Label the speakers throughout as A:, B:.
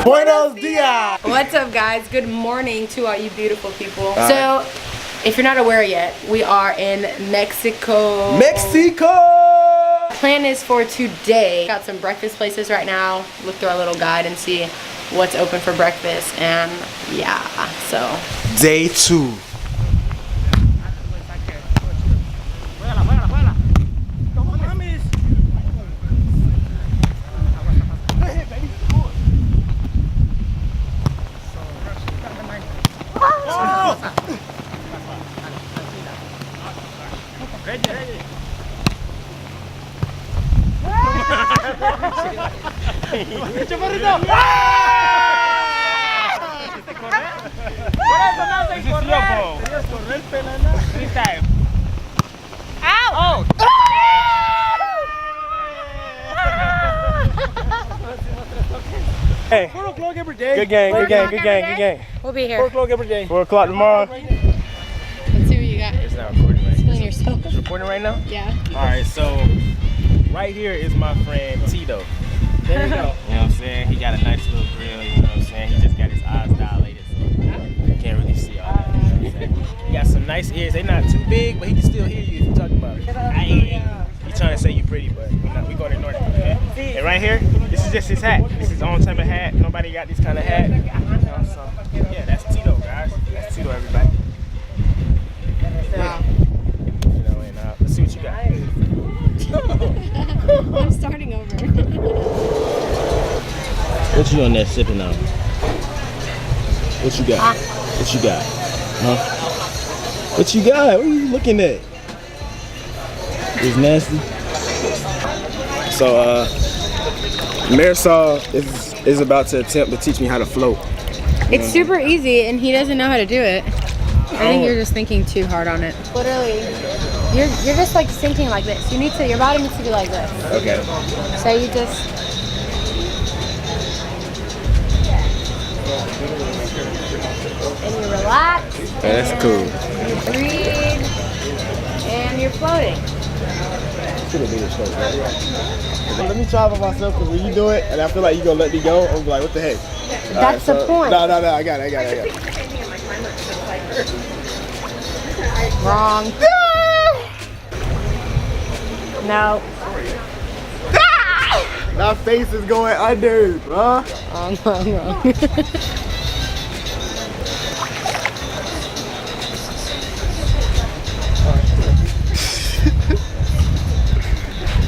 A: Buenos dias!
B: What's up, guys? Good morning to all you beautiful people. So, if you're not aware yet, we are in Mexico.
A: Mexico!
B: Plan is for today. Got some breakfast places right now. Look through our little guide and see what's open for breakfast. And yeah, so.
A: Day 2.
C: Hey, 4 o'clock every day. Good game, good game, good game, good game.
B: We'll be here.
C: 4 o'clock every day. 4 o'clock tomorrow.
B: Let's see what you got.
C: It's not recording right now.
B: Explain yourself.
C: It's recording right now?
B: Yeah.
C: Alright, so right here is my friend Tito. There you go. You know what I'm saying? He got a nice little grill, you know what I'm saying? He just got his eyes dilated, so you can't really see all that. You know what I'm saying? He got some nice ears. They're not too big, but he can still hear you if you talk about it. He's trying to say you pretty, but we're going to ignore that. Okay? And right here, this is just his hat. This is his own type of hat. Nobody got this kind of hat. You know, so, yeah, that's Tito, guys. That's Tito, everybody.
B: Wow.
C: You know, and let's see what you got.
B: I'm starting over.
C: What you on there sipping on? What you got? What you got? Huh? What you got? What are you looking at? It's nasty. So, Marisol is about to attempt to teach me how to float.
B: It's super easy, and he doesn't know how to do it. I think you're just thinking too hard on it. Literally, you're just like sinking like this. You need to, your body needs to be like this.
C: Okay.
B: So you just. And you relax.
C: Yeah, that's cool.
B: You breathe, and you're floating.
C: Let me try by myself, because when you do it and I feel like you're going to let me go, I'm like, what the heck?
B: That's the point.
C: No, I got it.
B: Wrong. No.
C: My face is going under, bro.
B: Wrong.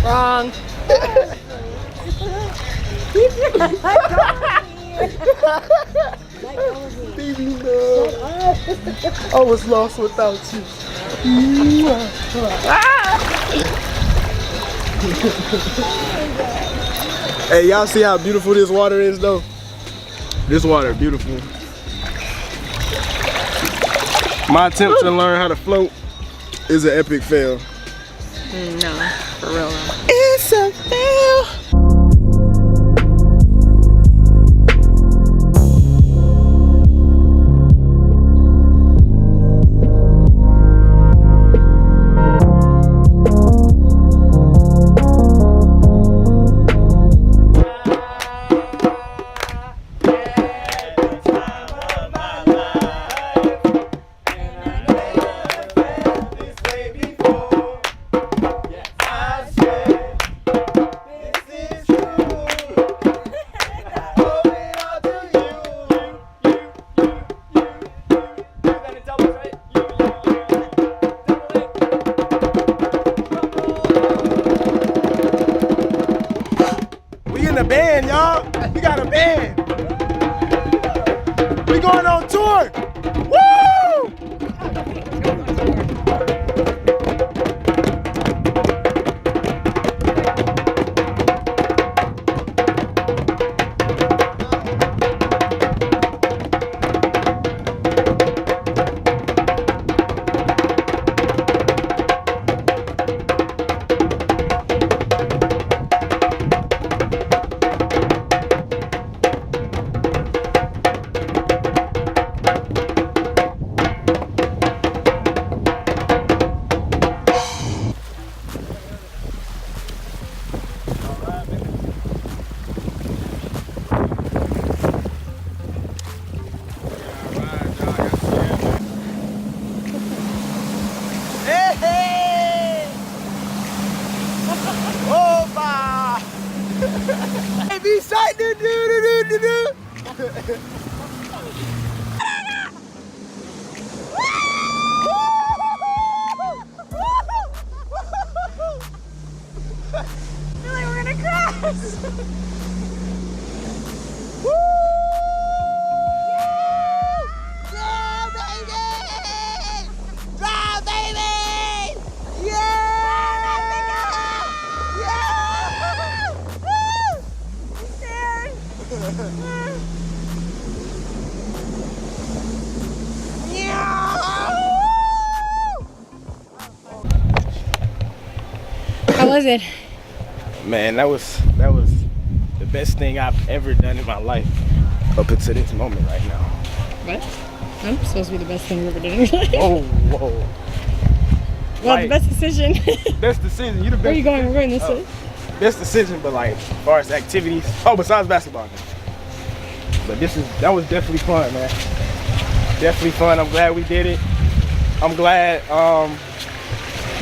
B: Wrong.
C: Baby, no. I was lost without you. Hey, y'all see how beautiful this water is, though? This water, beautiful. My attempt to learn how to float is an epic fail.
B: No, for real though.
C: It's a fail. A band, y'all. We got a band. We going on tour. Woo!
B: feel like we're gonna crash. How was it?
C: Man, that was the best thing I've ever done in my life up until this moment right now.
B: What? I'm supposed to be the best thing you've ever done in your life.
C: Whoa.
B: Well,
C: Like,
B: the best decision.
C: Best decision. You the best.
B: Where are you going? We're going this way.
C: Best decision, but like as far as activities. Oh, besides basketball. But that was definitely fun, man. Definitely fun. I'm glad we did it. I'm glad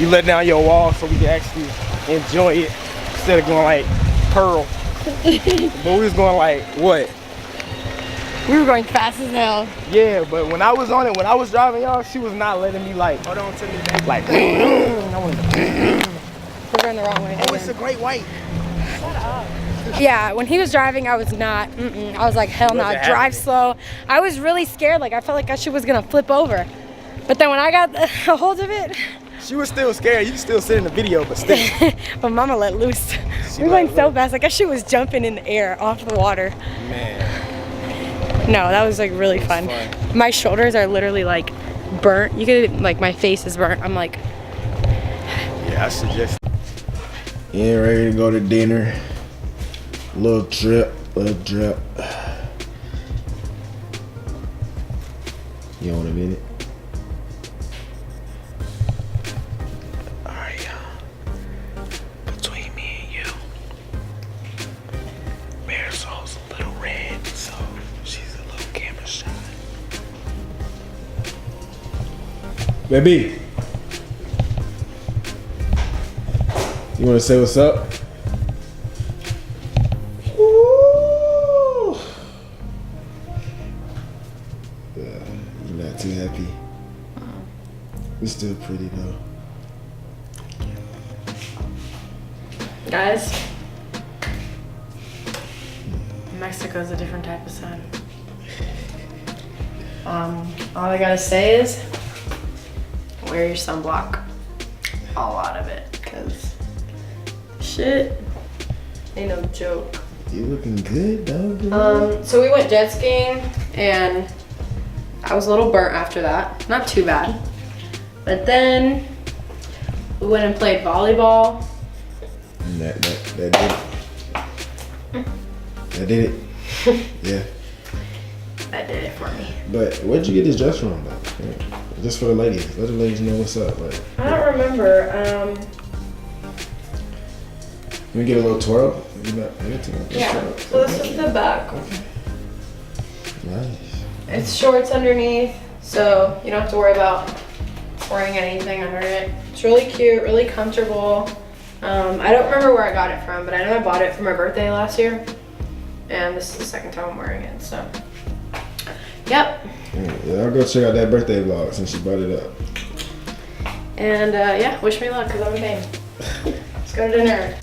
C: you let down your wall so we can actually enjoy it instead of going like Pearl. But we was going like what?
B: We were going fast as hell.
C: Yeah, but when I was on it, when I was driving y'all, she was not letting me like, hold on to me, baby. Like,
B: We're going the wrong way.
C: oh, it's a great white.
B: Shut up. Yeah, when he was driving, I was not. I was like, hell no, drive slow. I was really scared. Like, I felt like that shit was gonna flip over. But then when I got a hold of it,
C: she was still scared. You can still sit in the video, but still.
B: but Mama let loose. We were going so fast. Like, that shit was jumping in the air off the water.
C: Man.
B: No, that was like really fun. My shoulders are literally like burnt. You could like my face is burnt. I'm like.
C: Yeah, I suggest.
A: Yeah, ready to go to dinner. Little drip. You want a minute? Alright, y'all. Between me and you, Marisol's a little red, so she's a little camera shy. Baby, you wanna say what's up? Woo! You're not too happy. You're still pretty though.
B: Guys, Mexico's a different type of sun. All I gotta say is wear your sunblock. A lot of it, because shit ain't no joke.
A: You looking good though,
B: So we went jet skiing and I was a little burnt after that. Not too bad. But then we went and played volleyball.
A: That did it. That did it. Yeah.
B: That did it for me.
A: But where'd you get this dress from though? Yeah. Just for the ladies. Let the ladies know what's up. Like,
B: I don't remember.
A: let me get a little twirl.
B: Yeah. So this is the back.
A: Okay. Nice.
B: It's shorts underneath, so you don't have to worry about wearing anything under it. It's really cute, really comfortable. I don't remember where I got it from, but I know I bought it for my birthday last year. And this is the second time I'm wearing it, so. Yep.
A: Yeah, I'll go check out that birthday vlog since you brought it up.
B: And yeah, wish me luck, because I'm a game. Let's go to dinner.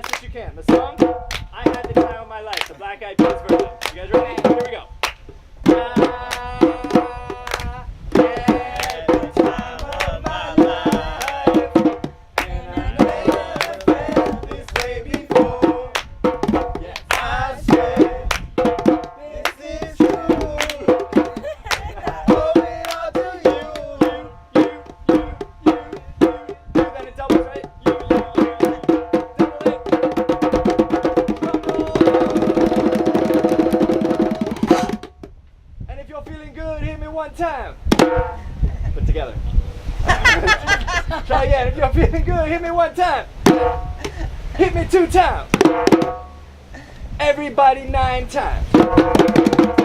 D: best that you can. The song, I Had the Time of My Life, the Black Eyed Peas version. You guys ready? Here we go. One time. Put together. Try again. If you're feeling good, hit me one time. Hit me 2 times. Everybody 9 times.